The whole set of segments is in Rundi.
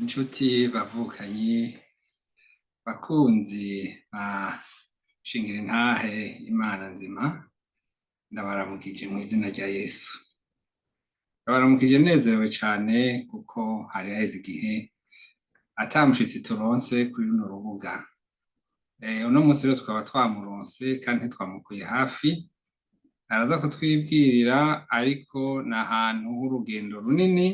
Inshuti bavukanyi bakunzi ba shingira intahe Imana nzima, ndabaramukije mw'izina rya Yesu. Ndabaramukije nezerewe cane kuko hari haheze igihe ata mushitsi turonse kuri runo rubuga. Uno musi rero tukaba twamuronse kandi ntitwamukuye hafi, araza kutwibwirira ariko ni ahantu h'urugendo runini.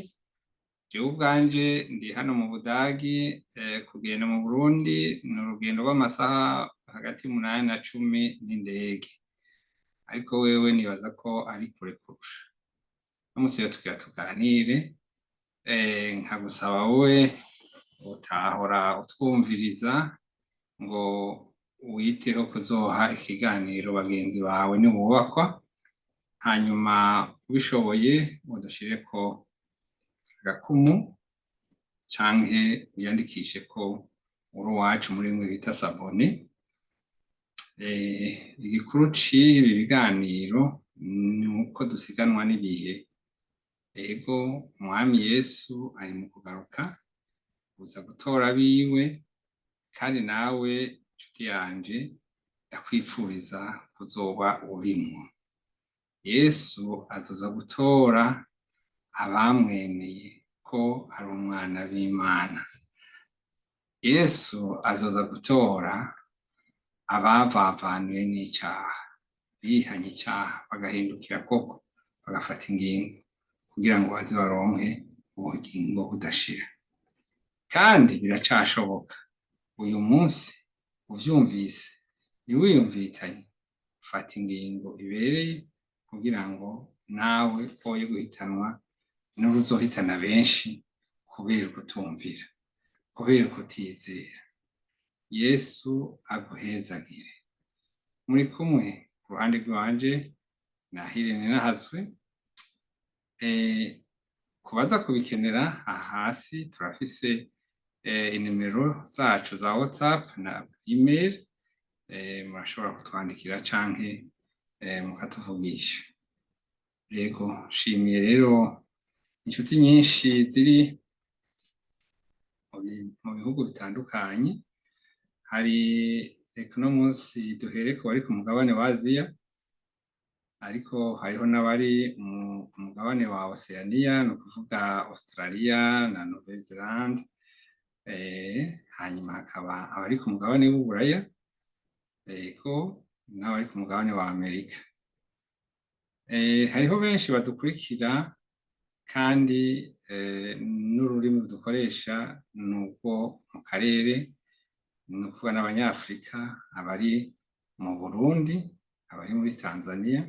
Jewe ubwanje ndi hano mu Budagi, kugenda mu Burundi ni urugendo rw'amasaha hagati y'umunani na cumi n'indege, ariko wewe nibaza ko ari kure kurusha. Uno musi rero tugira tuganire, nkagusaba wowe utahora utwumviriza ngo witeho kuzoha ikiganiro bagenzi bawe nibubakwa, hanyuma ubishoboye udushireko agakumu canke wiyandikishe ko uri uwacu muri bimwe bita sabone. Igikuru c'ibi biganiro ni uko dusiganwa n'ibihe. Ego umwami Yesu ari mu kugaruka, uza gutora abiwe, kandi nawe nshuti yanje ndakwipfuriza kuzoba urimwo. Yesu azoza gutora abamwemeye ko ari umwana w'Imana. Yesu azoza gutora abavavanuye n'icaha, bihanye icaha bagahindukira koko bagafata ingingo kugira ngo baze baronke ubugingo budashira. Kandi biracashoboka, uyu munsi uvyumvise ntiwiyumvikanye, fata ingingo ibereye kugira ngo nawe woye guhitanwa n'uruzohitana benshi kubera ukutumvira, kubera ukutizera. Yesu aguhezagire. Muri kumwe ku ruhande rwanje Nahire Ninahazwe. Kubaza kubikenera aha hasi turafise inimero zacu za WhatsApp na email, murashobora kutwandikira canke mukatuvugisha. Yego nshimiye rero inshuti nyinshi ziri mu bihugu bitandukanye. Hari uno munsi duhereko bari ku mugabane wa Aziya, ariko hariho n'abari ku mugabane wa Oceania, ni ukuvuga Australia na Nouvelle-Zélande. Hanyuma hakaba abari ku mugabane w'Uburaya, ego n'abari ku mugabane wa Amerika. Hariho benshi badukurikira kandi n'ururimi dukoresha ni urwo mu karere, ni ukuvuga n'Abanyafrika, abari mu Burundi, abari muri Tanzania,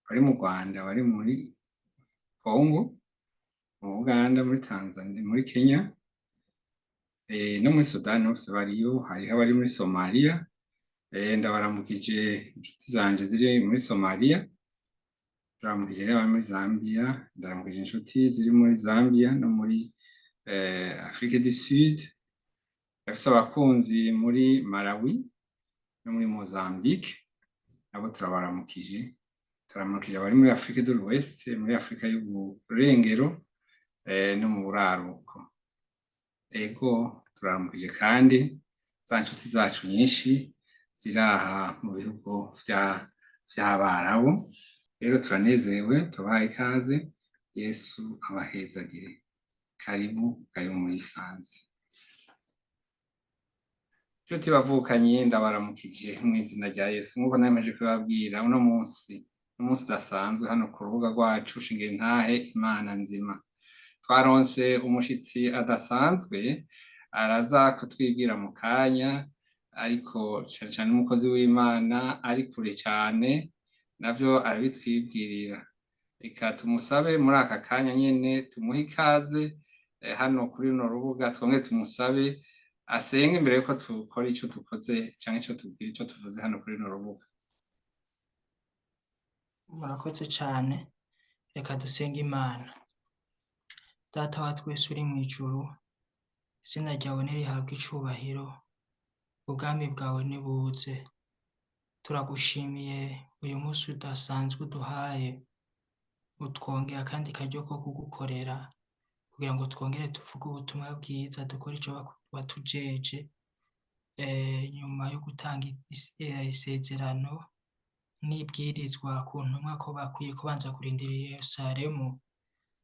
abari mu Rwanda, abari muri Congo, mu Buganda, muri Tanzania, muri Kenya, no muri Sudani hose bariyo. Hariho abari muri Somalia. Ndabaramukije inshuti zanje ziri muri Somalia. Ndabaramukije n'abari muri Zambia. Ndabaramukije inshuti ziri muri Zambia no muri Afrique du Sud. Ndafise abakunzi muri Malawi no muri Mozambique, nabo turabaramukije. Turabaramukije abari muri Afrique de l'Ouest, muri Afrika y'uburengero no mu buraruko. Ego turabaramukije kandi za nshuti zacu nyinshi ziri aha mu bihugu vy'Abarabu. Rero turanezerewe, tubahaye ikaze. Yesu abahezagire. Karibu muri Sanze. Nshuti bavukanyi ndabaramukije mw'izina rya Yesu. Nk'uko nameje kubabwira, uno munsi n'umunsi udasanzwe hano ku rubuga rwacu shingira intahe Imana nzima. Twaronse umushitsi adasanzwe araza kutwibwira mu kanya, ariko cane cane umukozi w'Imana ari kure cane, navyo arabitwibwirira. Reka tumusabe muri aka kanya nyene, tumuhe ikaze hano kuri runo rubuga, twongere tumusabe asenge imbere yuko dukora ico dukoze canke ico tubwira ico tuvuze hano kuri runo rubuga. Murakoze cane, reka dusenge Imana. Data wa twese uri mw'ijuru, izina ryawe nirihabwe icubahiro, ubwami bwawe nibuze. Turagushimiye uyu munsi udasanzwe uduhaye, utwongera kandi karyo ko kugukorera, kugira ngo twongere tuvuge ubutumwa bwiza, dukore ico watujeje, nyuma yo gutanga isezerano n'ibwirizwa ku ntumwa ko bakwiye kubanza kurindira i Yerusalemu,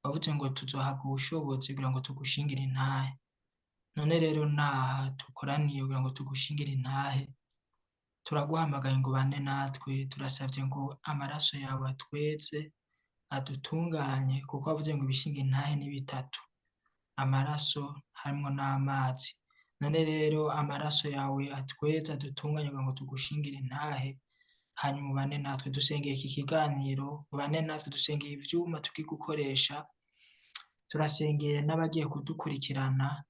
wavuze ngo tuzohabwa ubushobozi kugira ngo tugushingire intahe. None rero naha dukoraniye kugira ngo tugushingire intahe, turaguhamagaye ngo ubane natwe, turasavye ngo amaraso yawe atweze, adutunganye, kuko wavuze ngo ibishinga intahe ni bitatu: amaraso harimwo n'amazi. None rero amaraso yawe atweze, adutunganye kugira ngo tugushingire intahe, hanyuma ubane natwe. Dusengeye iki kiganiro, ubane natwe, dusengeye ivyuma tugiye gukoresha, turasengeye n'abagiye kudukurikirana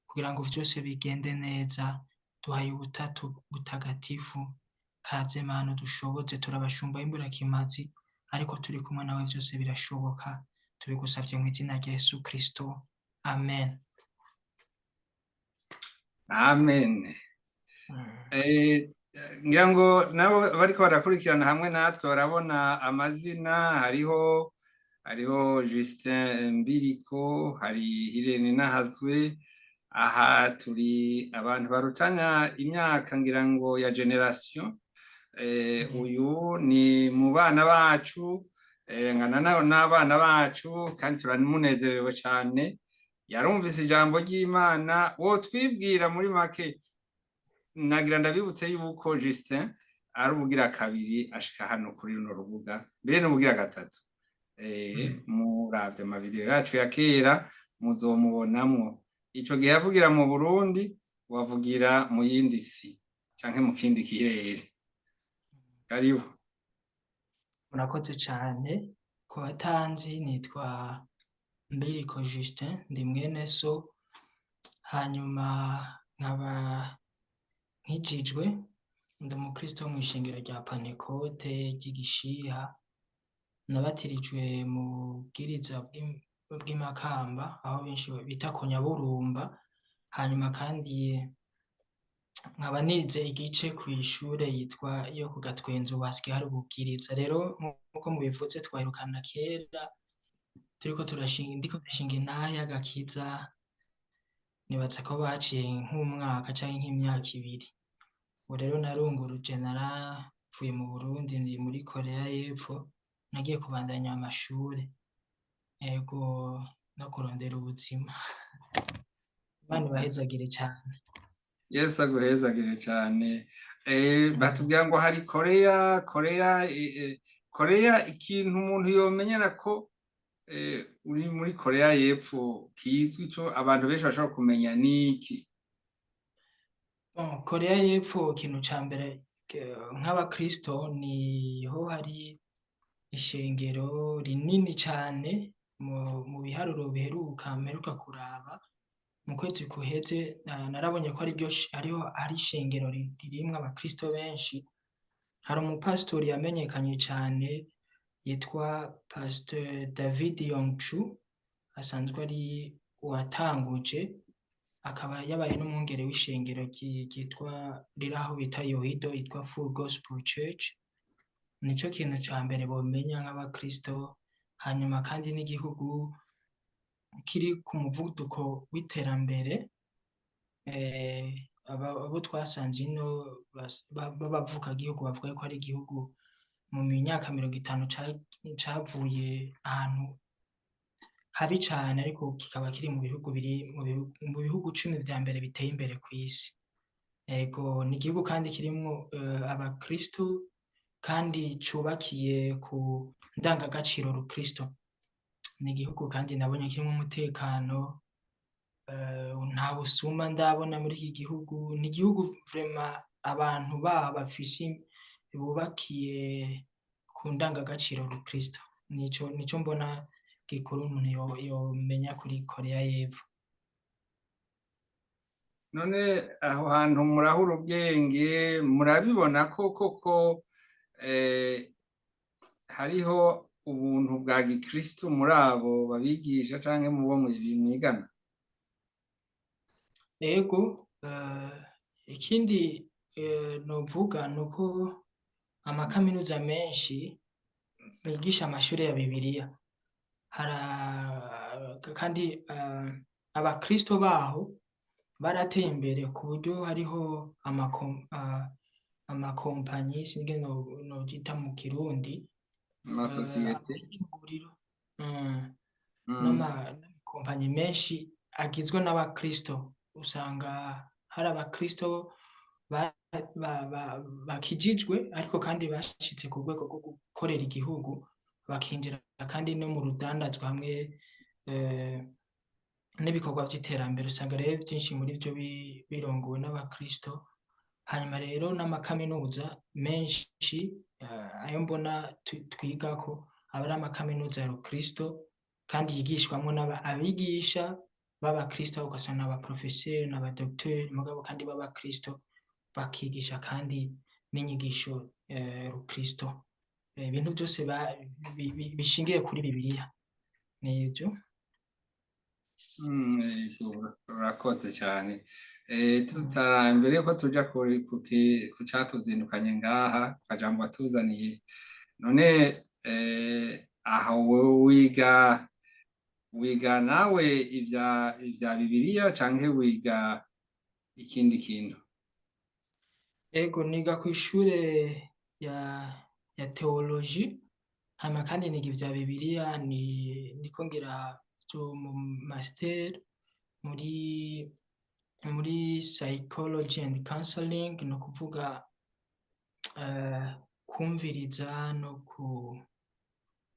kugira ngo vyose bigende neza. Duhaye ubutatu butagatifu, kaze Mana udushoboze, turabashumba b'imburakimazi, ariko turi kumwe nawe vyose birashoboka. Tubigusavye mw'izina rya Yesu Kristo, amen. amen. Ngira ngo nabo bariko barakurikirana hamwe natwe barabona amazina, hariho Justin Mbiriko, hari Irene Nahazwe. Aha turi abantu barutanya imyaka ngira ngo ya generation. Uyu ni mu bana bacu, ngana n'abana bacu, kandi turamunezerewe cyane. Yarumvise ijambo ry'Imana. Wo twibwira muri make, nagira ndabibutse yuko Justin ari ubugira kabiri ashika hano kuri runo rubuga, mbere n'ubugira gatatu. Muravye amavideo yacu ya kera muzomubonamwo. Ico gihe yavugira mu Burundi, wavugira mu yindi si canke mu kindi kirere. Karibu. Murakoze cane. Ku batanzi, nitwa Mbiriko Justin, ndi mwene so, hanyuma nkaba nkijijwe, ndi umukristo wo mw'ishengero rya Pantekote ry'Igishiha. Nabatirijwe mu bwiriza bw'i Makamba, aho benshi bita ku Nyaburumba. Hanyuma kandi nkaba nize igice kw'ishure yitwa yo ku Gatwenzi, ubu hasigaye hari ububwiriza. Rero nkuko mubivuze, twaherukana kera ndiko ndashinga intahe y'agakiza, nibaza ko baciye nk'umwaka canke nk'imyaka ibiri. Ubu rero narunguruje, naravuye mu Burundi, ndi muri Korea y'Epfo, nagiye kubandanya amashure, ego, no kurondera ubuzima. Imana ibahezagire cane. Yesu aguhezagire cyane. Batubwira ngo hari Korea, ikintu umuntu yomenyera ko uri muri Korea y'Epfo kizwi, co abantu benshi bashobora kumenya niki? Korea y'Epfo, ikintu ca mbere, nk'abakristo niho hari ishengero rinini cane. Mu biharuro mperuka kuraba mu kwezi guheze, narabonye ko hari ishengero ririmwo abakristo benshi. Hari umupasitori yamenyekanye cane yitwa Pastor David Yongchu, asanzwe ari uwatanguje, akaba yabaye n'umwungere w'ishengero ryitwa riraho bita Yoido, yitwa Full Gospel Church. Nico kintu ca mbere bomenya nk'abakristo. Hanyuma kandi n'igihugu kiri ku muvuduko w'iterambere. Abo twasanze ino b'abavukagihugu bavuga ko ari igihugu mu myaka 50 cavuye ahantu habi cane, ariko kikaba kiri mu bihugu 10 vya mbere biteye imbere kw'isi. Ego, ni igihugu kandi kirimwo abakristo, kandi cubakiye ku ndangagaciro rukristo. Ni igihugu kandi nabonye kirimwo umutekano, nta busuma ndabona muri iki gihugu. Ni igihugu vraiment abantu baho bubakiye ku ndangagaciro rukristo. Nico mbona gikuru umuntu yomenya kuri Korea y'Epfo. None aho hantu murahura ubwenge, murabibona ko koko hariho ubuntu bwa gikristo muri abo babigisha canke mu bo mwigana? Ego, ikindi novuga nuko amakaminuza menshi bigisha amashure ya Bibiliya. Hari kandi abakristo baho barateye imbere ku buryo hariho amakompanyi sinzi novyita mu Kirundi, amasosiyete. amahinguriro Mm, n'amakompanyi menshi agizwe n'abakristo. Usanga hari abakristo bakijijwe ariko kandi bashitse ku rwego rwo gukorera igihugu, bakinjira kandi no mu rudandazwa hamwe n'ibikorwa vy'iterambere. Usanga rero vyinshi muri vyo birongowe n'abakristo. Hanyuma rero n'amakaminuza menshi ayo mbona twigako aba ari amakaminuza ya rukristo kandi yigishwamwo abigisha b'abakristo, ugasanga n'abaprofeseri n'abadokiteri mugabo kandi b'abakristo, bakigisha kandi n'inyigisho rukristo. Ibintu vyose bishingiye kuri Bibiliya nivyo. urakoze cyane. Mbere yuko tuja ku catuzindukanye ngaha kajambo watuzaniye, none aho wiga nawe ivya Bibiliya canke wiga ikindi kintu? Ego niga kw'ishure ya teoloji, hama kandi niga ivya Bibiliya, niko ngira mu master muri psychology and counseling, ni ukuvuga kumviriza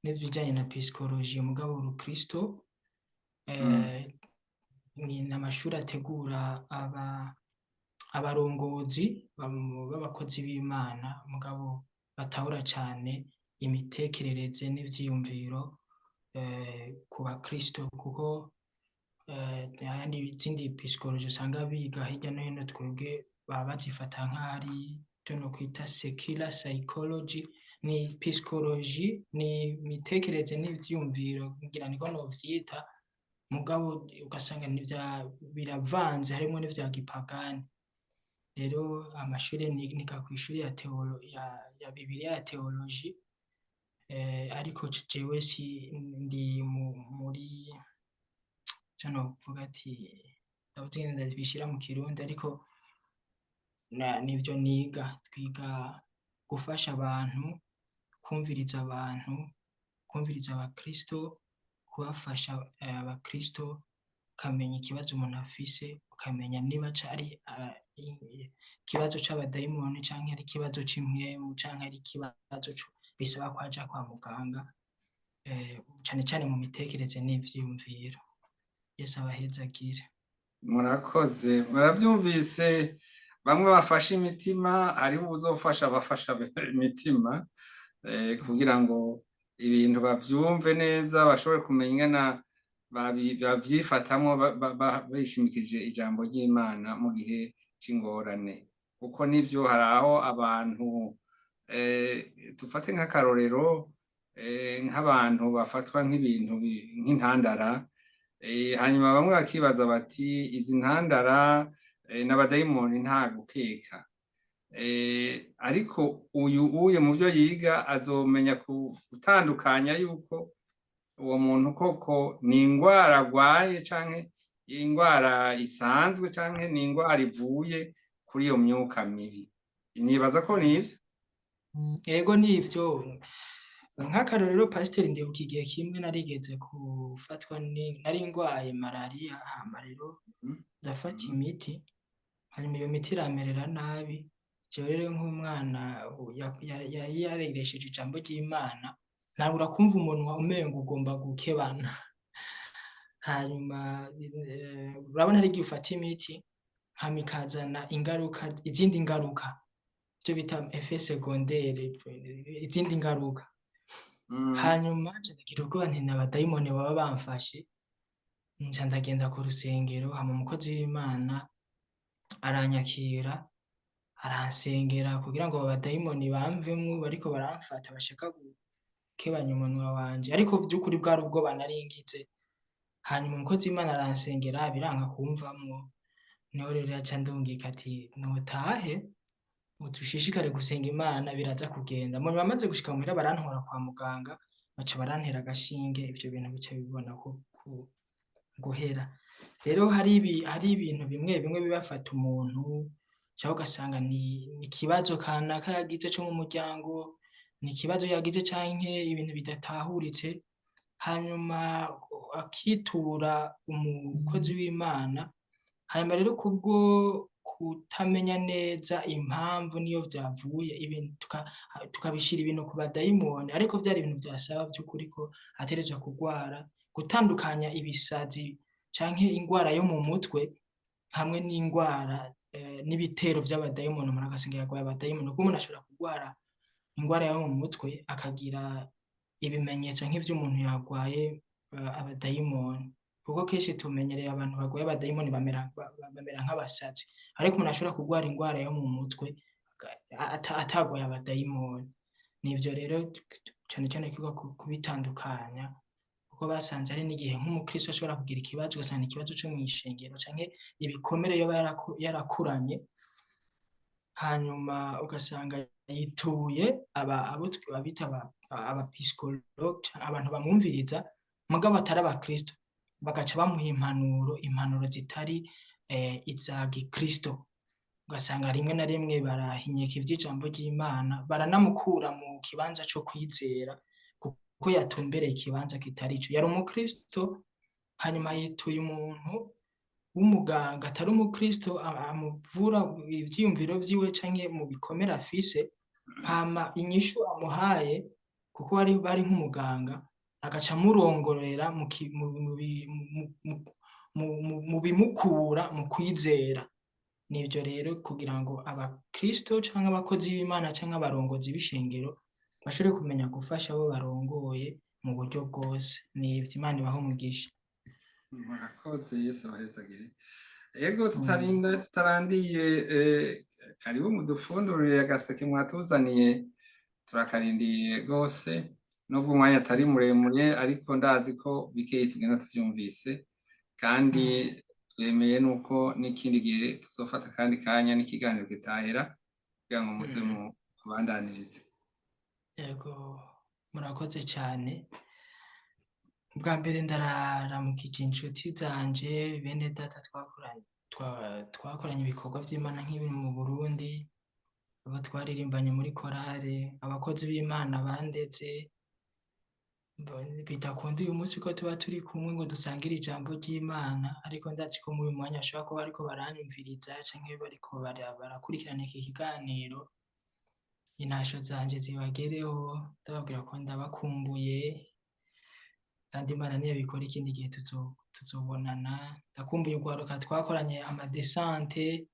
n'ibijanye na psychology mugabo urukristo. Ni amashuri ategura abarongozi b'abakozi b'Imana mugabo batahura cane imitekerereze n'ivyiyumviro ku bakristo, kuko ayandi izindi psychology usanga biga hirya no hino twebwe baba bazifata nk'ari ivyo nokwita secular psychology. Ni psychology, ni imitekerereze n'ivyiyumviro ngira niko novyita, mugabo ugasanga biravanze harimwo n'ivya gipagani. Rero amashuri niga kw'ishuri ya Bibiliya ya teoloji, ariko jewe ndi muri ico novuga ati ndabuze ingene ndabishira mu Kirundi, ariko nivyo niga. Twiga gufasha abantu, kumviriza abakristo, kubafasha abakristo, ukamenya ikibazo umuntu afise, ukamenya niba cari ikibazo c'abadayimoni canke ari ikibazo c'impwemu canke ari ikibazo bisaba ko aja kwa muganga, cane cane mu mitekerereze n'ivyiyumviro. Yesu abahezagire. Murakoze, muravyumvise. Bamwe bafashe imitima, hariho uzofasha abafasha imitima kugira ngo ibintu bavyumve neza, bashobore kumenya ingene bavyifatamwo bishimikije ijambo ry'Imana mu gihe c'ingorane. Kuko nivyo hari aho abantu dufate nk'akarorero, nk'abantu bafatwa nk'ibintu nk'intandara, hanyuma bamwe bakibaza bati izi ntandara n'abadayimoni nta gukeka. Ariko uye mu byo yiga azomenya gutandukanya yuko uwo muntu koko ni ingwara arwaye canke ingwara isanzwe canke ni ingwara ivuye kuri iyo myuka mibi. Nibaza ko nivyo. Ego nivyo. Nk'akarorero pasiteri ndibuka igihe kimwe narigeze gufatwa nari ngwaye malariya, hama rero ndafata imiti, hanyuma iyo miti iramerera nabi. Jewe rero nk'umwana yari yareresheje ijambo ry'Imana, ntangura kumva umunwa umengo ugomba gukebana. Hanyuma urabona hari igihe ufata imiti hama ikazana izindi ngaruka, ivyo bita effet secondaire, izindi ngaruka. Hanyuma nca ndagira ubwoba nti n'abadayimoni baba bamfashe, nca ndagenda ku rusengero, hama umukozi w'Imana aranyakira, aransengera kugira ngo abo badayimoni bamvemwo bariko baramfata bashaka gukebanya umunwa wanje, ariko vy'ukuri bwari ubwoba nari ngize. Hanyuma umukozi w'Imana aransengera biranka kumvamwo, niho rero yaca andungika ati nutahe dushishikare gusenga Imana biraza kugenda. Mu nyuma maze gushika muhira barantwara kwa muganga, baca barantera agashinge, ivyo bintu bica bibona ko guhera. Rero hari ibintu bimwe bimwe bibafata umuntu cyangwa ugasanga ni ikibazo kanaka yagize cyo mu muryango, ni ikibazo yagize canke ibintu bidatahuritse, hanyuma akitura umukozi w'Imana, hanyuma rero kubwo kutamenya neza impamvu niyo vyavuye ibintu tukabishira ibintu ku badayimoni, ariko vyari ibintu vyasaba vy'ukuri ko ategerezwa kugwara, gutandukanya ibisazi canke ingwara yo mu mutwe hamwe n'ingwara n'ibitero vy'abadayimoni. Umuntu agasanga yarwaye abadayimoni, kuko umuntu ashobora kugwara ingwara yo mu mutwe akagira ibimenyetso nk'ivy'umuntu yarwaye abadayimoni, kuko kenshi tumenyereye abantu barwaye abadayimoni bamera nk'abasazi, ariko umuntu ashobora kugwara ingwara yo mu mutwe atagwaye abadayimoni. Nivyo rero cane cane twiga kubitandukanya, kuko basanze hari n'igihe nk'umukristo ashobora kugira ikibazo, ugasanga ikibazo co mw'ishengero canke ibikomere yoba yarakuranye, hanyuma ugasanga yituye abo bita abapisikologe, abantu bamwumviriza mugabo atari abakristo, bagaca bamuha impanuro zitari iza gikristo. Ugasanga rimwe na rimwe barahinyika ivy'ijambo ry'Imana, baranamukura mu kibanza co kwizera kuko yatumbereye ikibanza kitari ico. Yari umukristo, hanyuma yituye umuntu w'umuganga atari umukristo, amuvura ivyiyumviro vyiwe canke mu bikomere afise, hama inyishu amuhaye kuko bari nk'umuganga, agaca amurongorera mu bimukura mu kwizera. Nivyo rero kugira ngo abakristo canke abakozi b'Imana canke abarongozi b'ishengero bashobore kumenya gufasha abo barongoye mu buryo bwose. Nivyo, Imana ibahe umugisha. Murakoze, Yesu abahezagire. Ego tutarandiye, karibu mudufundurire agaseke mwatuzaniye, turakarindiye rwose, nubwo umwanya atari muremure, ariko ndazi ko bikeyi tugenda tuvyumvise, kandi twemeye nuko n'ikindi gihe tuzofata kandi kanya n'ikiganiro kitahera kugira ngo muze mubandanirize. Yego, murakoze cane. Bwa mbere ndararamukije inshuti zanje, bene data twakoranye ibikorwa vy'Imana nk'ibi mu Burundi, abo twaririmbanye muri korale, abakozi b'Imana bandeze, bidakunda uyu munsi ko tuba turi kumwe ngo dusangire ijambo ry'Imana, ariko ndazi ko muri uyu mwanya bashobora kuba bariko baranyumviriza canke bariko barakurikirana iki kiganiro. Intasho zanje zibagereho, ndababwira ko ndabakumbuye, kandi Imana niyabikora ikindi gihe tuzobonana. Ndakumbuye urwaruka twakoranye amadesante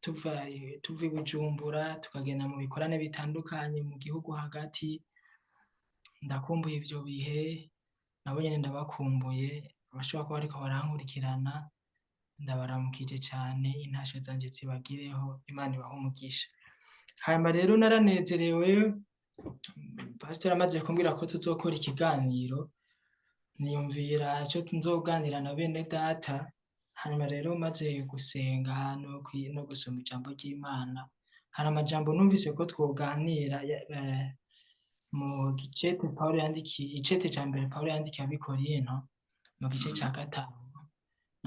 tuva i Bujumbura tukagenda mu bikorane bitandukanye mu gihugu hagati. Ndakumbuye ivyo bihe, nabo nyene ndabakumbuye. Abashobora kuba bariko barankurikirana, ndabaramukije cane, intasho zanje zibagireho, Imana ibahe umugisha. Hanyuma rero naranezerewe, pasiteri amaze kumbwira ko tuzokora ikiganiro, niyumvira ico nzoganira na bene data. Hanyuma rero maze gusenga no gusoma ijambo ry'Imana, hari amajambo numvise ko twoganira mu icete ca mbere Pawulo yandikiye ab'Ikorinto mu gice ca 5.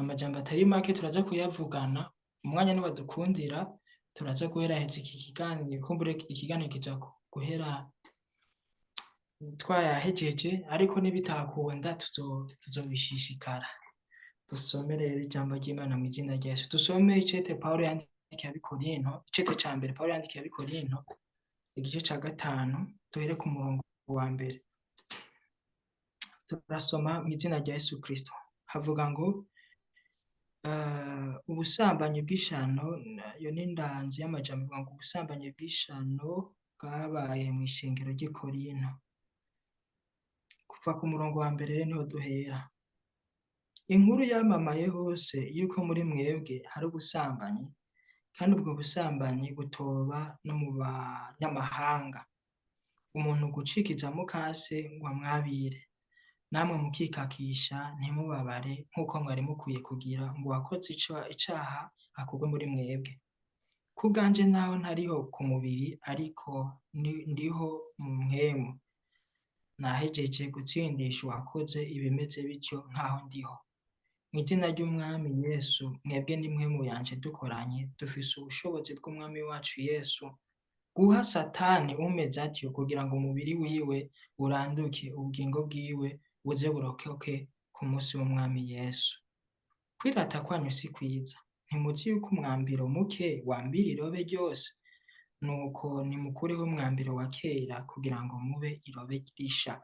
Amajambo atari make turaza kuyavugana, umwanya niwadukundira turaza guheraheza iki kiganiro, kumbure ikiganiro kiza guhera twayahejeje, ariko nibitakunda tuzobishishikara. Dusome rero ijambo ry'Imana mu izina rya Yesu. Dusome icete Pawulo yandikiye ab'Ikorinto, icete ca mbere Pawulo yandikiye ab'Ikorinto, igice ca 5, duhere ku murongo wa mbere. Turasoma mu izina rya Yesu Kristo. Havuga ngo ubusambanyi bw'ishano, yo n'indanzi y'amajambo ivuga ngo ubusambanyi bw'ishano bwabaye mu ishengero ry'i Korinto. Kuva ku murongo wa mbere niho duhera. Inkuru yamamaye hose yuko muri mwebwe hari ubusambanyi, kandi ubwo busambanyi butoba no mu banyamahanga. Umuntu gucikiza mukase ngo amwabire, namwe mukikakisha ntimubabare nk'uko mwari mukwiye kugira ngo uwakoze icaha akurwe muri mwebwe. Ku bwanje naho ntariho ku mubiri, ariko ndiho mu mpwemu, nahejeje gutsindisha uwakoze ibimeze bityo nk'aho ndiho. mu izina ry'umwami Yesu, mwebwe nimwe mu yanje dukoranye, dufise ubushobozi bw'umwami wacu Yesu guha Satani umeze atyo kugira ngo umubiri wiwe uranduke, ubugingo bwiwe buze burokoke ku munsi w'umwami Yesu. Kwirata kwanyu si kwiza. Ntimuzi yuko umwambiro muke wambira irobe ryose? Nuko nimukureho umwambiro wa kera kugira ngo mube irobe risha,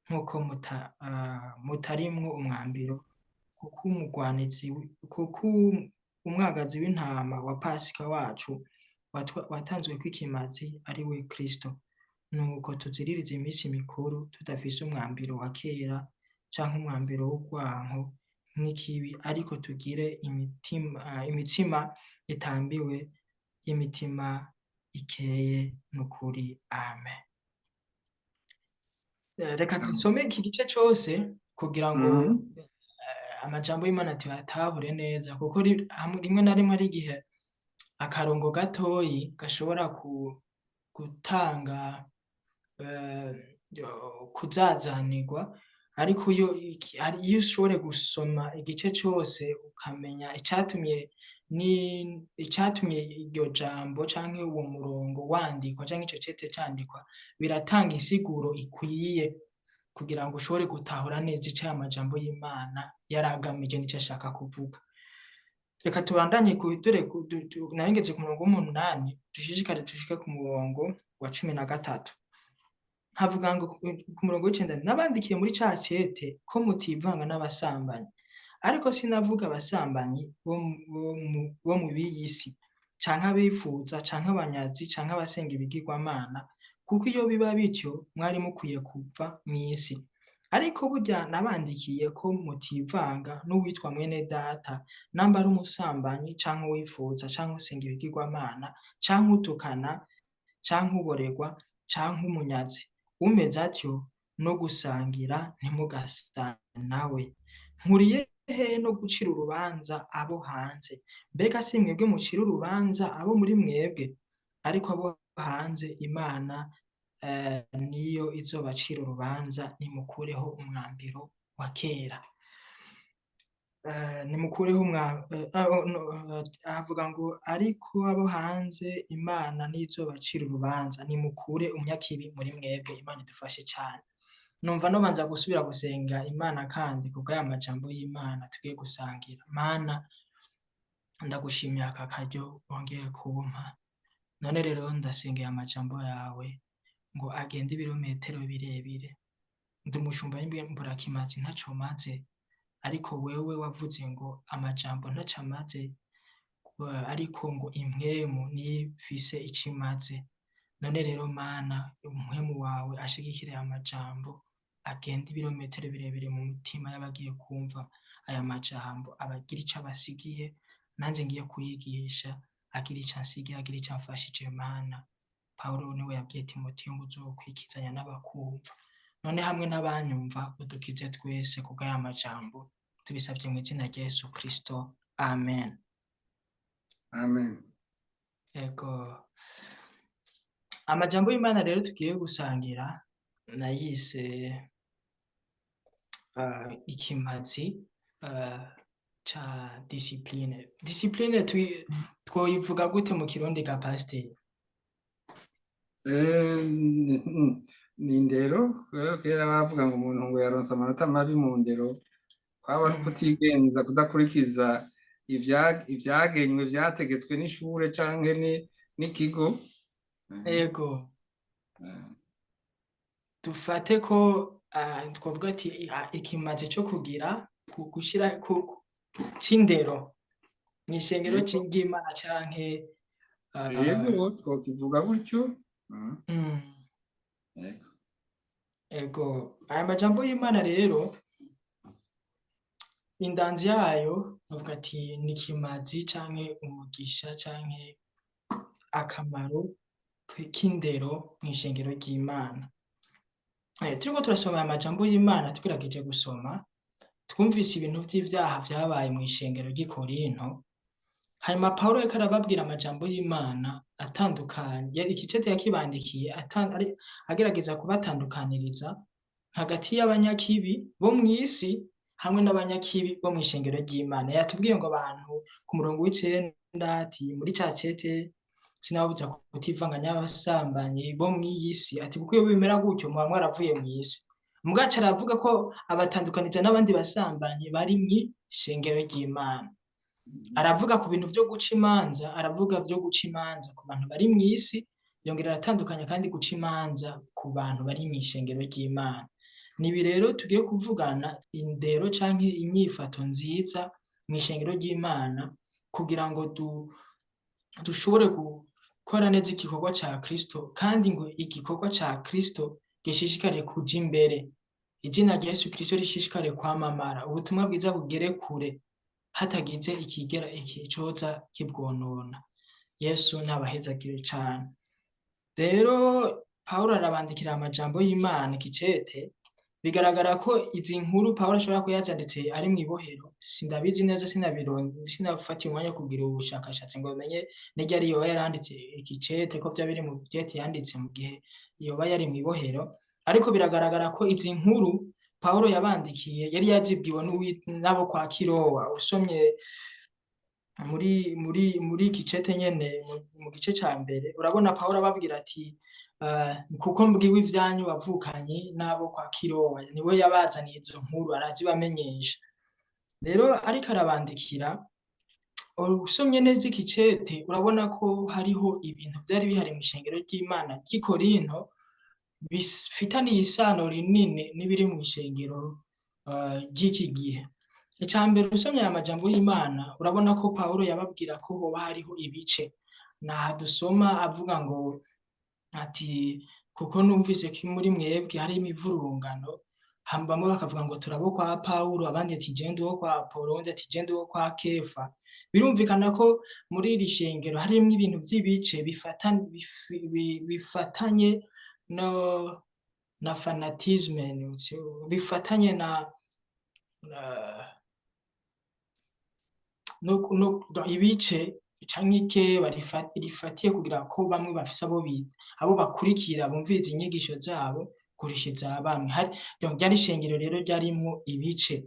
nk'uko mutarimwo umwambiro, kuko umwagazi w'intama wa Pasika wacu watanzweko ikimazi ari we Kristo. Nuko tuziririze iminsi mikuru tudafise umwambiro wa kera canke umwambiro w'urwanko n'ikibi, ariko tugire imitsima itambiwe y'imitima ikeye n'ukuri. Amen. Reka dusome iki gice cose kugira ngo amajambo y'Imana tuyatahure neza, kuko rimwe na rimwe ari igihe akarongo gatoyi gashobora gutanga kuzazanirwa, ariko iyo ushobore gusoma igice cose ukamenya icatumye iryo jambo canke uwo murongo wandikwa canke ico cete candikwa, biratanga insiguro ikwiye kugira ngo ushobore gutahura neza ico aya majambo y'Imana yari agamije n'ico ashaka kuvuga. Reka tubandanye narengeze ku murongo w'8, dushishikare dushike ku murongo wa 13. Havuga ngo ku murongo w'9, nabandikiye muri ca cete ko mutivanga n'abasambanyi, ariko sinavuga abasambanyi bo mu b'iyi si, canke abifuza, canke abanyazi, canke abasenga ibigirwamana, kuko iyo biba bityo mwari mukwiye kuva mw'isi. Ariko burya nabandikiye ko mutivanga n'uwitwa mwene data, namba ari umusambanyi, canke uwifuza, canke usenga ibigirwamana, canke utukana, canke uboregwa, canke umunyazi. Umeze atyo no gusangira ntimugasane nawe. Nkuriye hehe no gucira urubanza abo hanze? Mbega si mwebwe mucira urubanza abo muri mwebwe? Ariko abo hanze Imana niyo izobacira urubanza. Nimukureho umwambiro wa kera. Havuga ngo ariko abo hanze Imana niyo izobacira urubanza. Nimukure umunyakibi muri mwebwe. Imana idufashe cane. Numva nobanza gusubira gusenga Imana kandi kubw'aya majambo y'Imana tugiye gusangira. Mana, ndagushimiye aka karyo wongeye kumpa. None rero ndasengeye amajambo yawe ngo agende ibirometero birebire. Ndi umushumba w'imburakimazi ntaco maze, ariko wewe wavuze ngo amajambo ntaco amaze, ariko ngo impwemu niyo ifise ico imaze. None rero Mana, impwemu wawe ashigikire amajambo agenda ibirometero birebire mu mitima y'abagiye kumva aya majambo, abagira ico abasigiye, nanje ngiye kuyigisha agira ico ansigiye, agira ico amfashije. Mana, Pawulo niwe yabwiye Timoteyo ngo uzokwikizanya n'abakumva. None hamwe n'abanyumva udukize twese kubw'aya majambo, tubisavye mu izina rya Yesu Kristo. Amen. Amen. Ego. Amajambo y'Imana rero tugiye gusangira nayise ikimazi ca discipline. Discipline twoyivuga gute mu Kirundi ka Pasiteri? Ni indero. Kera bavuga ngo umuntu ngo yaronse amanota mabi mu ndero, kwaba ari kutigenza, kudakurikiza ivyagenywe, vyategetswe n'ishure canke n'ikigo. Ego. Dufate ko twavuga ati ikimazi co kugira gushira c'indero mw'ishengero ry'Imana canke Yego, twokivuga gutyo. Ego. Aya majambo y'Imana rero indanzi yayo bavuga ati ni ikimazi canke umugisha canke akamaro k'indero mw'ishengero ry'Imana. Turiko turasoma aya majambo y'Imana, tugerageje gusoma twumvise ibintu vy'ivyaha vyabaye mw'ishengero ry'i Korinto. Hanyuma Pawulo yariko arababwira amajambo y'Imana atandukanye. Iki cete yakibandikiye agerageza kubatandukaniriza hagati y'abanyakibi bo mw'isi hamwe n'abanyakibi bo mw'ishengero ry'Imana. Yatubwiye ngo abantu ku murongo w'icenda ati muri ca cete sinababuza kutivanga n'abasambanyi bo mw'iyi si, ati kuko iyo bimera gutyo muba mwaravuye mw'isi. Mugabo aca aravuga ko abatandukanije n'abandi basambanyi bari mw'ishengero ry'Imana. Aravuga ku bintu vyo guca imanza, aravuga vyo guca imanza ku bantu bari mw'isi, yongera aratandukanya kandi guca imanza ku bantu bari mw'ishengero ry'Imana. Nibi rero tugiye kuvugana indero canke inyifato nziza mw'ishengero ry'Imana kugira ngo dushobore gukora neza igikorwa ca Kristo, kandi ngo igikorwa ca Kristo gishishikare kuja imbere. Izina rya Yesu Kristo rishishikare kwamamara, ubutumwa bwiza bugere kure hatagize icoza kibwonona. Yesu nabahezagire cane. Rero Pawulo arabandikira amajambo y'Imana ikicete, bigaragara ko izi nkuru Pawulo ashobora kuba yazanditse ari mw'ibohero. Sindabizi neza, sinafatiye umwanya wo kugira ubushakashatsi ngo menye n'iryari yoba yaranditse ikicete, ko vyoba biri mu vyete yanditse mu gihe yoba yari mw'ibohero. Ariko biragaragara ko izi nkuru Pawulo yabandikiye yari yazibwiwe n'abo kwa Kirowa. Usomye muri iki cete nyene mu gice ca mbere urabona Pawulo ababwira ati kuko mbwiwe ivyanyu bavukanyi n'abo kwa Kirowa, niwe yabazaniye izo nkuru arazibamenyesha. Rero ariko arabandikira, usomye neza iki cete urabona ko hariho ibintu vyari bihari mw'ishengero ry'Imana ry'i Korinto bifitaniye isano rinini n'ibiri mw'ishengero ry'iki gihe. Icambere usomye aya majambo y'Imana urabona ko Pawulo yababwira ko hoba hariho ibice. Naha dusoma avuga ngo ati kuko numvise ko muri mwebwe hari imivurungano, bamwe bakavuga ngo turabo kwa Pawulo, abandi ati je ndi uwo kwa Apolo, uwundi ati je ndi uwo kwa Kefa. Birumvikana ko muri iri shengero harimwo ibintu vy'ibice bifatanye na fanatisme, bifatanye ibice canke ikeba rifatiye kugira ko bamwe bafise abo bakurikira bumviriza inyigisho zabo kurusha iza bamwe. Ryari ishengero rero ryarimwo ibice.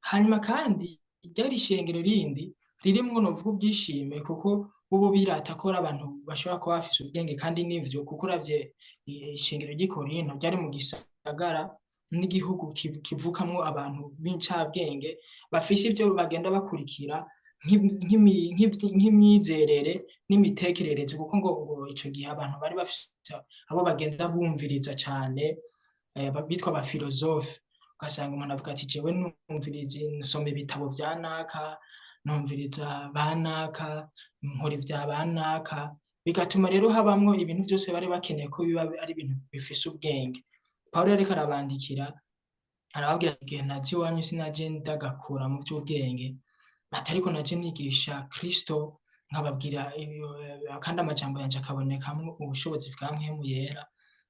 Hanyuma kandi ryari ishengero rindi ririmwo novuga ubwishime, kuko bobo birata ko ari abantu bashobora kuba bafise ubwenge, kandi nivyo, kuko uravye ishengero ry'i Korinto ryari mu gisagara n'igihugu kivukamwo abantu b'incabwenge bafise ivyo bagenda bakurikira nk'imyizerere n'imitekerereze, kuko ngo ico gihe abantu bari bafise abo bagenda bumviriza cane bitwa abafilozofe. Ugasanga umuntu avuga ati jewe numviriza, nsoma ibitabo vya naka, numviriza ba naka, nkora ivya ba naka, bigatuma rero habamwo ibintu vyose bari bakeneye ko biba ari ibintu bifise ubwenge. Pawulo ariko arabandikira arababwira igihe naje iwanyu sinaje ndagakura mu vy'ubwenge, ariko naje nigisha Kristo, nkababwira kandi amajambo yanje akabonekamwo ubushobozi bwa Mpwemu Yera.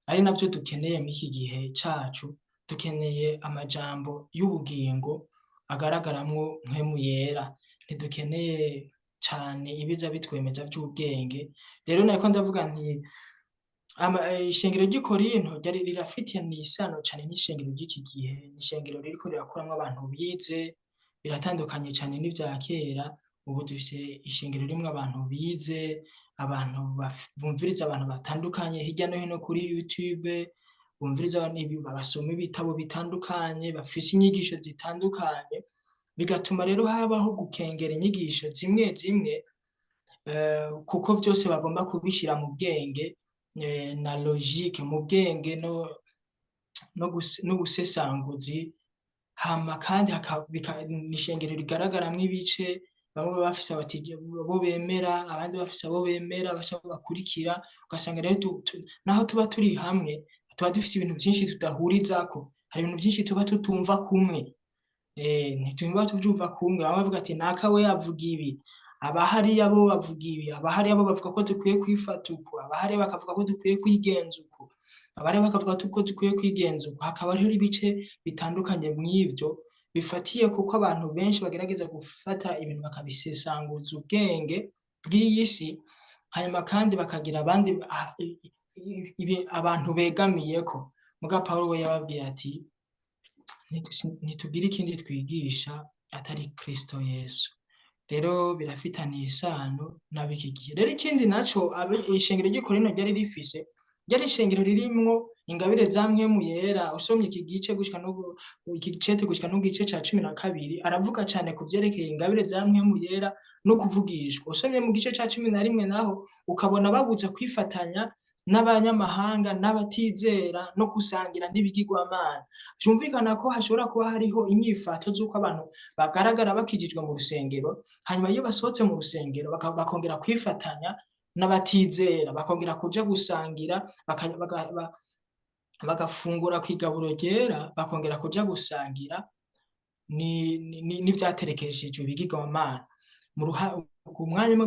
Ari navyo dukeneye mw'iki gihe cacu, dukeneye amajambo y'ubugingo agaragaramwo Mpwemu Yera, ntidukeneye cane ibiza bitwemeza vy'ubwenge. Rero nariko ndavuga nti ishengero ry'i Korinto ryari rirafitaniye isano cane n'ishengero ry'iki gihe. Ishengero ririko rirakuramwo abantu bize, biratandukanye cane n'ivya kera. Ubu dufise ishengero ririmwo abantu bize, abantu bumviriza abantu batandukanye hirya no hino kuri YouTube, bumviriza basoma ibitabo bitandukanye, bafise inyigisho zitandukanye, bigatuma rero habaho gukengera inyigisho zimwe zimwe, kuko vyose bagomba kubishira mu bwenge na logique, mu bwenge n'ubusesanguzi. Hama kandi n'ishengero rigaragaramwo ibice, bamwe bafise abo bemera, abandi bafise abo bemera basa bakurikira. Ugasanga rero naho tuba turi hamwe tuba dufise ibintu vyinshi tudahurizako, hari ibintu vyinshi tuba tutumva kumwe, ntituba tuvyumva kumwe. Bamwe bavuga ati naka we avuga ibi, abahariya bo bavuga ibi, abahariya bo bavuga ko dukwiye kwifata uku, abahariya bakavuga ko dukwiye kwigenza uku, abahariya bakavuga ko dukwiye kwigenza uku. Hakaba hariho ibice bitandukanye mw'ivyo, bifatiye kuko abantu benshi bagerageza gufata ibintu bakabisesanguza ubwenge bw'iyi si, hanyuma kandi bakagira abandi abantu begamiyeko. Muga Pawulo we yababwiye ati ntitugira ikindi twigisha atari Kristo Yesu. Rero birafitaniye isano n'ab'iki gihe. Rero ikindi naco ishengero ry'i Korinto ryari rifise, ryari ishengero ririmwo ingabire za mpwemu yera. Usomye iki gice gushika no iki cete gushika no gice ca 12 aravuga cane ku vyerekeye ingabire za mpwemu yera no kuvugishwa. Usomye mu gice ca 11 naho ukabona babuza kwifatanya n'abanyamahanga n'abatizera no gusangira n'ibigirwamana. Vyumvikana ko hashobora kuba hariho inyifato z'uko abantu bagaragara bakijijwe mu rusengero, hanyuma iyo basohotse mu rusengero bakongera kwifatanya n'abatizera, bakongera kuja gusangira, bagafungura kw'igaburo ryera, bakongera kuja gusangira n'ivyaterekeshejwe ibigirwamana. Ku mwanya umwe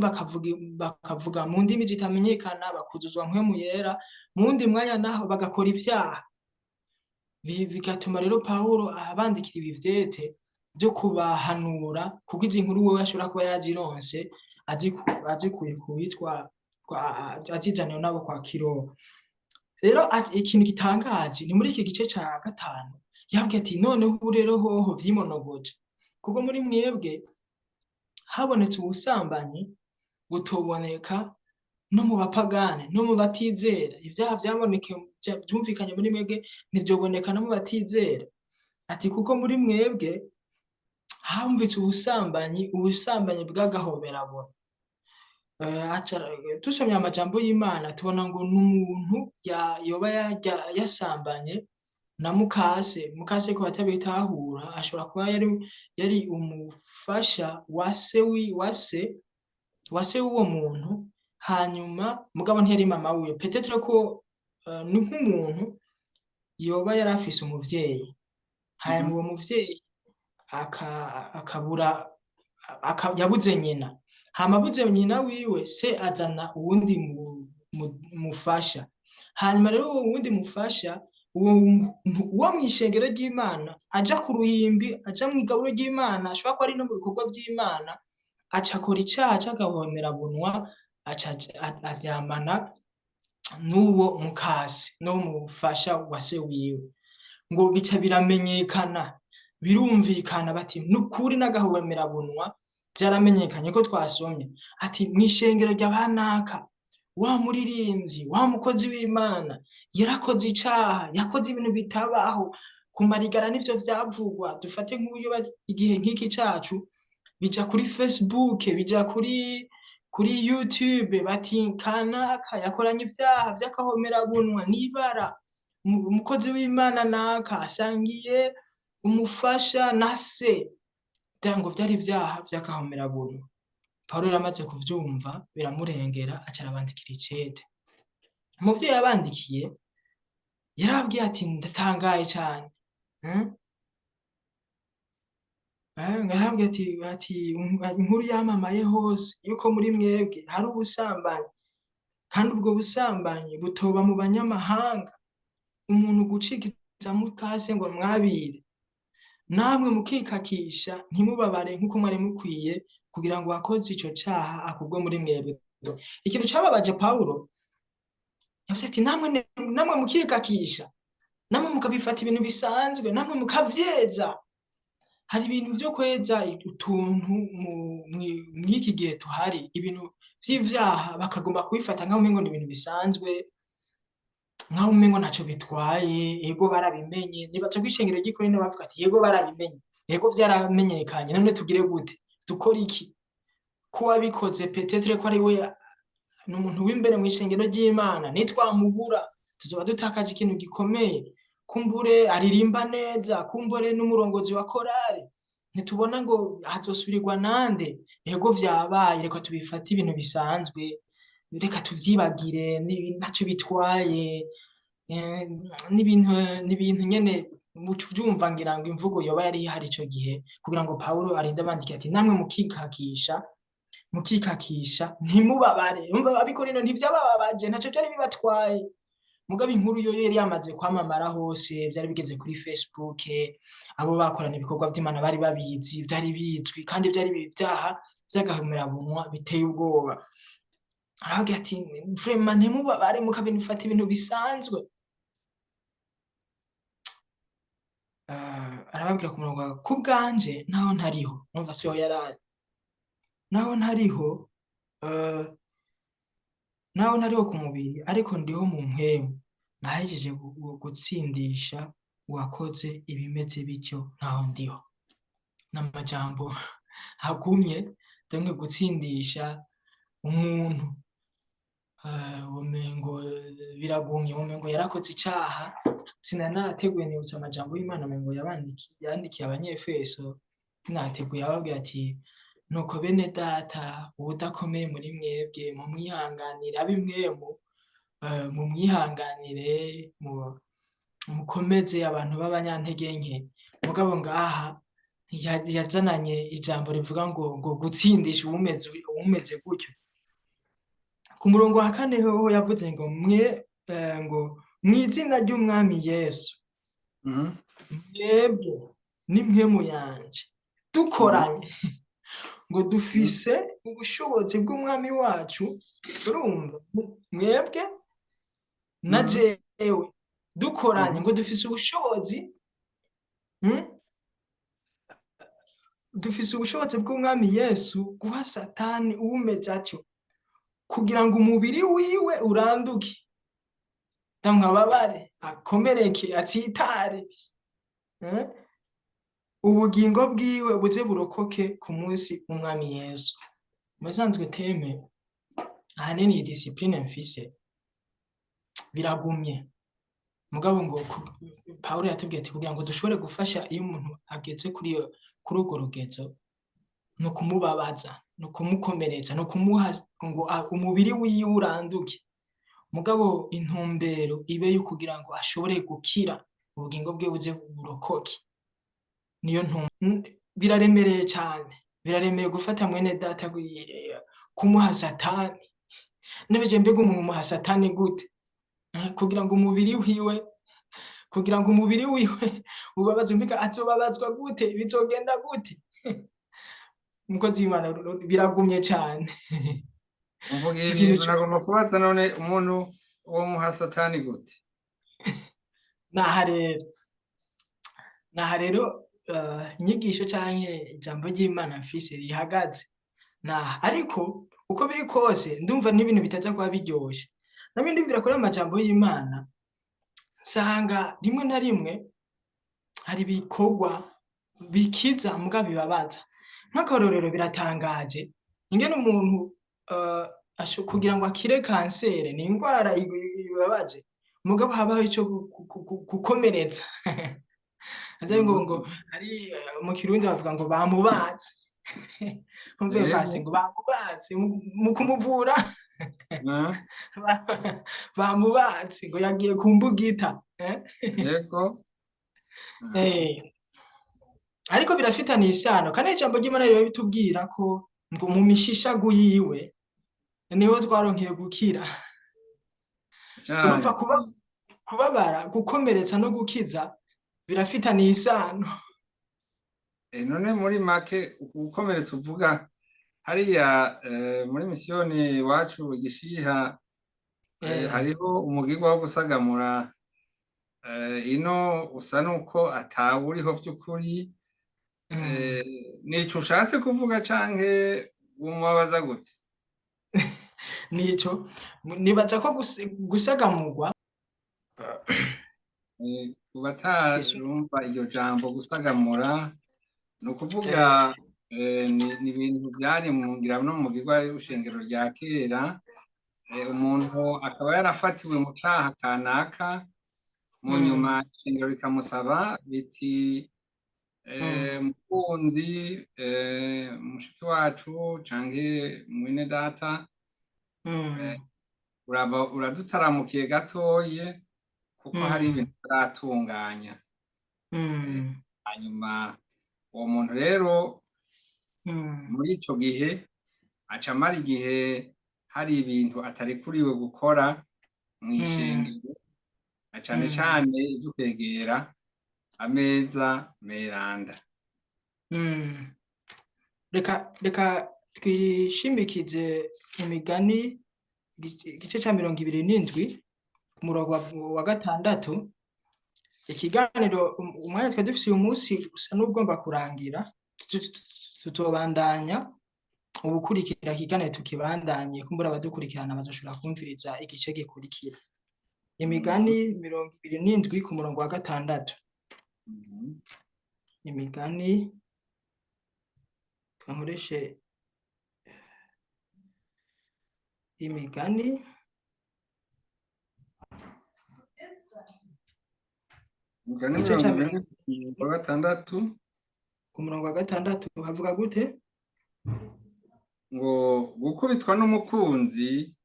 bakavuga mu ndimi zitamenyekana, bakuzuzwa mpwemu yera, mu wundi mwanya naho bagakora ivyaha. Bigatuma rero Pawulo abandikira ibi vyete vyo kubahanura, kuko izi nkuru wewe ashobora kuba yarazironse azikuye ku witwa azijaniwe nabo kwa Kiroba. Rero ikintu gitangaje ni muri iki gice ca 5 yabwiye ati noneho ubu rero hoho vyimonogoje, kuko muri mwebwe habonetse ubusambanyi butoboneka no mu bapagane no mu batizera. Ivyaha vyumvikanye muri mwebwe ntivyoboneka no mu batizera. Ati kuko muri mwebwe humvise ubusambanyi bw'agahoberabona. Dusomye amajambo y'Imana tubona ngo n'umuntu yoba yasambanye na mukase ko batabitahura, ashobora kuba yari umufasha wa se w'uwo muntu, hanyuma mugabo ntiyari mama wiwe. Peut-être ko ni nk'umuntu yoba yari afise umuvyeyi, hanyuma uwo muvyeyi yabuze nyina, hama abuze nyina wiwe, se azana uwundi mufasha. Hanyuma rero uwo wundi mufasha, uwo mw'ishengero ry'Imana aja ku ruhimbi, aja mw'igaburo ry'Imana, ashobora kuba ari no mu bikorwa vy'Imana, aca akora icaha c'agahomerabunwa, aca aryamana n'uwo mukase, n'uwo mufasha wa se wiwe. Ngo bica biramenyekana, birumvikana bati n'ukuri n'agahomerabunwa vyaramenyekanye ko twasomye ati mw'ishengero ry'abanaka wa muririmvyi, wa mukozi w'Imana yarakoze icaha, yakoze ibintu bitabaho. Ku marigara nivyo vyavugwa. Dufate nk'uburyo igihe nk'iki cacu bija kuri Facebook, bija kuri YouTube, bati kanaka yakoranye ivyaha vy'akahomerabunwa n'ibara, umukozi w'Imana naka asangiye umufasha na se. Ngo vyari ivyaha vy'akahomerabunwa. Pawulo amaze kuvyumva biramurengera, aca arabandikira icete. Umuvyeyi yabandikiye yarababwiye ati ndatangaye cane. Yarababwiye ati inkuru yamamaye hose yuko muri mwebwe hari ubusambanyi, kandi ubwo busambanyi butoba mu banyamahanga, umuntu gucikiza mukase ngo mwabire, namwe mukikakisha ntimubabare nk'uko mwari mukwiye, kugira ngo wakoze ico caha akugwe muri mwebwe. Ikintu cababaje Pawulo, yavuze ati namwe mukikakisha, namwe mukabifata ibintu bisanzwe, namwe mukavyeza. Hari ibintu vyo kweza utuntu mw'iki gihe tuhari, ibintu vy'ivyaha bakagomba kubifata nk'aho umengo ni ibintu bisanzwe, nk'aho umengo ntaco bitwaye. Ego barabimenye, nibaza ko ishengero ry'i Korinto bavuga ati yego barabimenye, ego vyaramenyekanye, none tugire gute? Dukora iki? Ko wabikoze peut-être ko ari we n'umuntu w'imbere mw'ishengero ry'Imana, nitwamubura tuzoba dutakaje ikintu gikomeye. Kumbure aririmba neza, kumbure n'umurongozi wa korale, ntitubona ngo hazosubirirwa nande. Ego vyabaye, reka tubifate ibintu bisanzwe, reka tuvyibagire, ntaco bitwaye. N'ibintu nyene vyumva, ngira ngo imvugo yoba yari ihari ico gihe, kugira ngo Pawulo arinde abandikira ati namwe mukikakisha ntimubabare. Umva abikorino ntivyabababaje, ntaco vyari bibatwaye. Mugabo inkuru yo yari yamaze kwamamara hose, vyari bigeze kuri Facebook, abo bakorana ibikorwa vy'Imana bari babizi, vyari bizwi, kandi vyari ibyaha vy'agahomerabunwa biteye ubwoba. Aravuga ati vraiment ntimubabare, mukabifata ibintu bisanzwe. arababwira ku murongo wa ku bwanje naho ntariho, numva siho yarari, naho ntariho naho ntariho ku mubiri ariko ndiho mu mpwemu, nahejeje gutsindisha uwakoze ibimeze bityo ntaho ndiho. N'amajambo agumye, donc gutsindisha umuntu umengo biragumye, umengo yarakoze icaha. Sinanateguye nibutsa amajambo y'Imana umengo yandikiye Abanyefeso, nateguye ababwira ati nuko bene data uwudakomeye muri mwebwe mumwihanganire, ab'imwemu mumwihanganire, mukomeze abantu b'abanyantege nke. Mugabo ngaha yazananye ijambo rivuga ngo gutsindisha uwumeze gutyo. Ku murongo wa 4 ho yavuze ngo ngo mw'izina ry'Umwami Yesu mwebwe n'impwemu yanje dukoranye ngo dufise ubushobozi bw'Umwami wacu. Urumva, mwebwe na jewe dukoranye ngo dufise ubushobozi bw'Umwami Yesu guha Satani uwumeze atyo, kugira ngo umubiri wiwe uranduke, ababare, akomereke, atsitare, ubugingo bwiwe buze burokoke ku munsi w'Umwami Yesu. Musanzwe teme ahanini iyi discipline mfise biragumye, mugabo ngo Pawulo yatubwiye ati kugira ngo dushobore gufasha iyo umuntu ageze kuri urwo rugezo, no kumubabaza, no kumukomeretsa, no kumuha ngo umubiri wiwe uranduke, mugabo intumbero ibe yo kugira ngo ashobore gukira, ubugingo bwe buze burokoke. Niyo biraremereye cyane, biraremeye gufata mwene data kumuha Satani. Nebeje mbega umuntu umuha Satani gute? Kugira ngo umubiri wiwe ubabaze, mbega azobabazwa gute? Bizogenda gute? Mukozi w'Imana, biragumye cyane. Uvuga ibintu nagomba kubaza, none umuntu wo muha Satani gute? Naha rero inyigisho canke ijambo ry'Imana mfise rihagaze naha, ariko uko biri kose ndumva n'ibintu bitaza kuba biryoshe. Namwe ndumvira kuri amajambo y'Imana, nsanga rimwe na rimwe hari ibikorwa bikiza muga bibabaza. Nk'akarorero, biratangaje ingene umuntu kugira ngo akire kansere, ni indwara ibabaje, mugabo habaho ico gukomeretsa. ngo ari mu Kirundi bavuga ngo bamubatse. Umve kwase ngo bamubatse mu kumuvura, bamubatse ngo yagiye ku mbugita. Yego. Ariko birafitaniye isano, kandi ijambo ry'Imana riba bitubwira ko ngo mu mishishagu yiwe niho twaronkeye gukira. Urumva kubabara, gukomeretsa no gukiza birafitaniye isano. None muri make gukomeretsa uvuga hariya muri misiyoni iwacu Gishiha, hariho umugirwa wo gusagamura, ino usa nuko atawuriho vy'ukuri. Nico ushatse kuvuga canke umubabaza gute? Nico nibaza ko gusagamurwa, batarumva iryo jambo gusagamura, ni ukuvuga ni ibintu byari mu ngira no mu mugirwa w'ishengero rya kera. Umuntu akaba yarafatiwe mu caha kanaka, mu nyuma ishengero rikamusaba biti mukunzi, mushiki wacu canke mwene data, uradutaramukiye gatoye kuko hari ibintu taratunganya. Hanyuma uwo muntu rero muri ico gihe aca amara igihe hari ibintu atarikuriwe gukora mw'ishengero, na cane cane ivyo kwegera ameza meranda. Reka twishimikize Imigani igice ca 27 umurongo wa 6. ikiganiro umwanya twari dufise uyu munsi usa n'ugomba kurangira, tutobandanya ubukurikira ikiganiro tukibandanye, kumbura abadukurikirana bazoshobora kumviriza igice gikurikira. Imigani 27 ku murongo wa 6. Imigani twankoreshe imigani igice ca 26 ku murongo wa 6 havuga gute? ngo gukubitwa n'umukunzi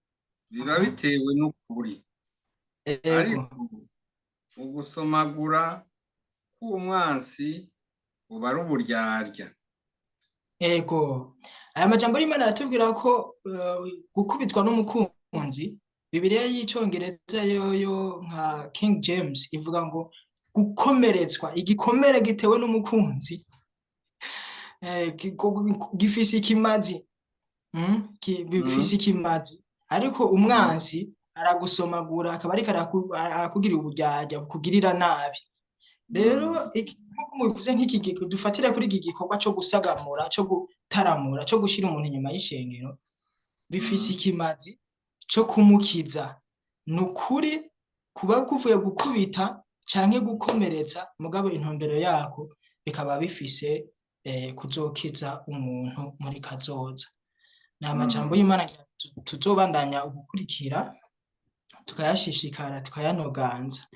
biba bitewe n'ukuri, ariko ugusomagura k'umwansi buba ari uburyarya. Ego, aya majambo y'Imana aratubwira ko gukubitwa n'umukunzi, Bibiliya y'icongereza yoyo nka King James ivuga ngo gukomeretswa, igikomere gitewe n'umukunzi gifise ikimazi, bifise ikimazi, ariko umwansi aragusomagura akaba ariko arakugirira uburyarya, kugirira nabi. Rero nk'uko mubivuze nk'iki dufatira kuri iki gikorwa co gusagamura, co gutaramura, co gushira umuntu inyuma y'ishengero, bifise ikimazi co kumukiza. Nukuri kuba kuvuye gukubita canke gukomeretsa, mugabo intumbero yako bikaba bifise kuzokiza umuntu muri kazoza. Ni amajambo y'Imana tuzobandanya gukurikira, tukayashishikara, tukayanoganza.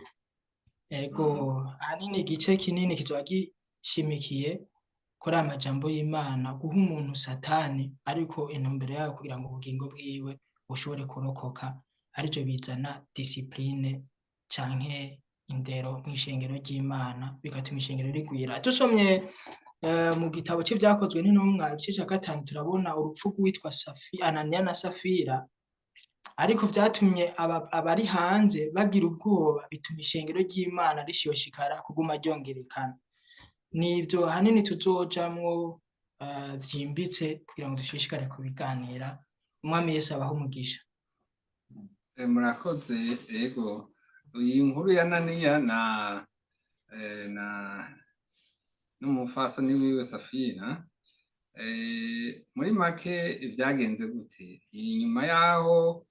Ego, ahanini igice kinini kizoba gishimikiye kuri amajambo y'Imana, guha umuntu Satani, ariko intumbero yayo kugira ngo ubugingo bwiwe bushobore kurokoka, arivyo bizana discipline canke indero mw'ishengero ry'Imana, bigatuma ishengero rigwira. Dusomye mu gitabo c'Ivyakozwe n'Intumwa igice ca 5 turabona urupfu rw'uwitwa Ananiya na Safira, ariko vyatumye abari hanze bagira ubwoba, bituma ishengero ry'Imana rishoshikara kuguma ryongerekana. Nivyo hanini tuzojamwo vyimbitse kugira ngo dushishikare kubiganira. Umwami Yesu abahe umugisha. Murakoze. Ego, iyi nkuru ya Ananiya n'umufasoni wiwe Safira, muri make vyagenze gute? Inyuma yaho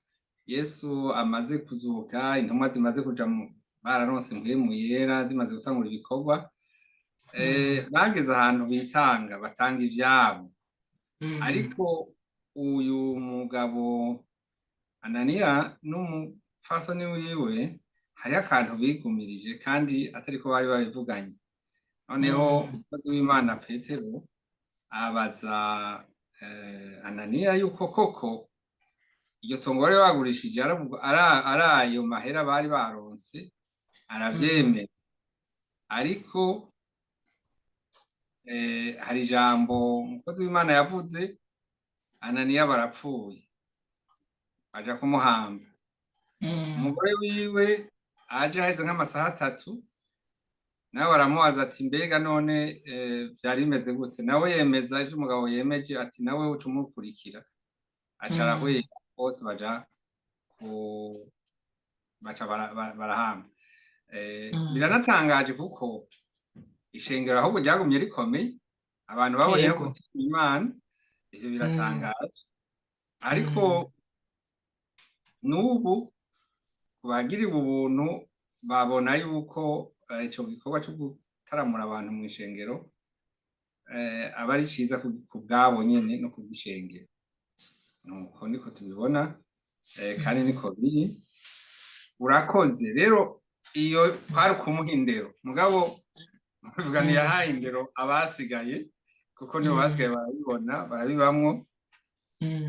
Yesu amaze kuzuka, intumwa zimaze kuja bararonse mpwemu yera, zimaze gutangura ibikorwa, bageze ahantu bitanga, batanga ivyabo. Ariko uyu mugabo Ananiya n'umufasoni wiwe hariho akantu bigumirije, kandi atariko bari babivuganye. Noneho umukozi w'Imana Petero abaza Ananiya yuko koko iryo tongo bari bagurishije ari ayo mahera bari baronse, aravyemera. Ariko hari ijambo umukozi w'Imana yavuze, Ananiya barapfuye, aja kumuhamba. Umugore wiwe aje haheze nk'amasaha 3, nawe baramubaza ati mbega none vyari bimeze gute? Nawe yemeza ivyo umugabo yemeje, ati nawe uca umukurikira. Aca arahwera, bose baja barahamba. Biranatangaje kuko ishengero ahubwo ryagumye rikomeye, abantu babonye gutinya Imana, ivyo biratangaje. Ariko n'ubu kubagiriwe ubuntu babona yuko ico gikorwa co gutaramura abantu mw'ishengero aba ari ciza ku bwabo nyene no kubw'ishengero. Nuko niko tubibona, kandi niko biri. Urakoze. Rero iyo kwari ukumuha indero, mugabo bivuga ntiyahaye indero abasigaye, kuko nibo basigaye barabibona, barabibamwo.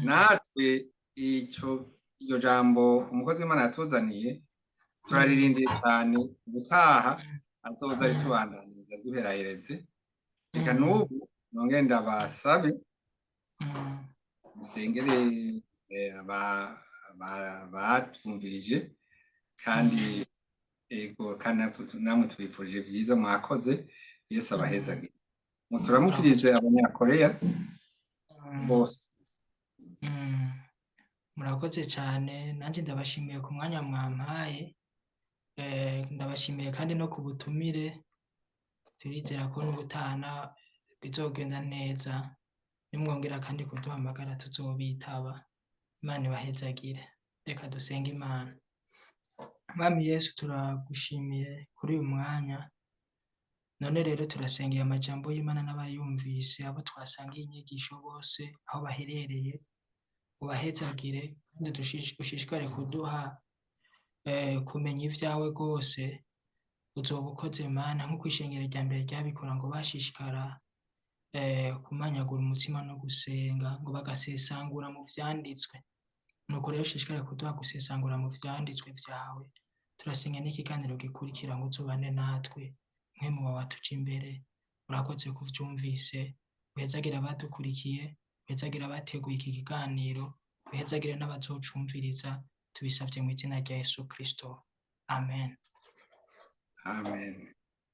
Natwe iryo jambo umukozi w'Imana yatuzaniye turaririndiye cyane, ubutaha azoza aritubandaniza duherahereze. Reka n'ubu nongere ndabasabe musengere batwumvirije, kandi ego, kandi namwe tubifurije vyiza. Mwakoze. Yesu abahezagire. Muturamukirize abanyakoreya bose. Murakoze cyane, nanje ndabashimiye ku mwanya mwampaye. Ndabashimiye kandi no ku butumire, turizera ko n'ubutana bizogenda neza, nimwongera kandi kuduhamagara tuzobitaba. Imana ibahezagire. Reka dusenge Imana. Mwami Yesu, turagushimiye kuri uyu mwanya. None rero turasengeye amajambo y'Imana n'abayumvise, abo twasangiye inyigisho bose aho baherereye, ubahezagire kandi ushishikare kuduha kumenya ivyawe rwose. Uzoba ukoze Mana, nk'uko ishengero rya mbere ryabikora, ngo bashishikara kumanyagura umutima no gusenga, ngo bagasesangura mu vyanditswe. Nuko rero ushishikare kuduha gusesangura mu vyanditswe vyawe. Turasenga n'ikiganiro gikurikira ngo uzobane natwe, mpwemu wawe atuje imbere. Urakoze kuvyumvise, uhezagire abadukurikiye, uhezagire abateguye iki kiganiro, uhezagire n'abazocumviriza. Tubisavye mu izina rya Yesu Kristo, amen. Amen.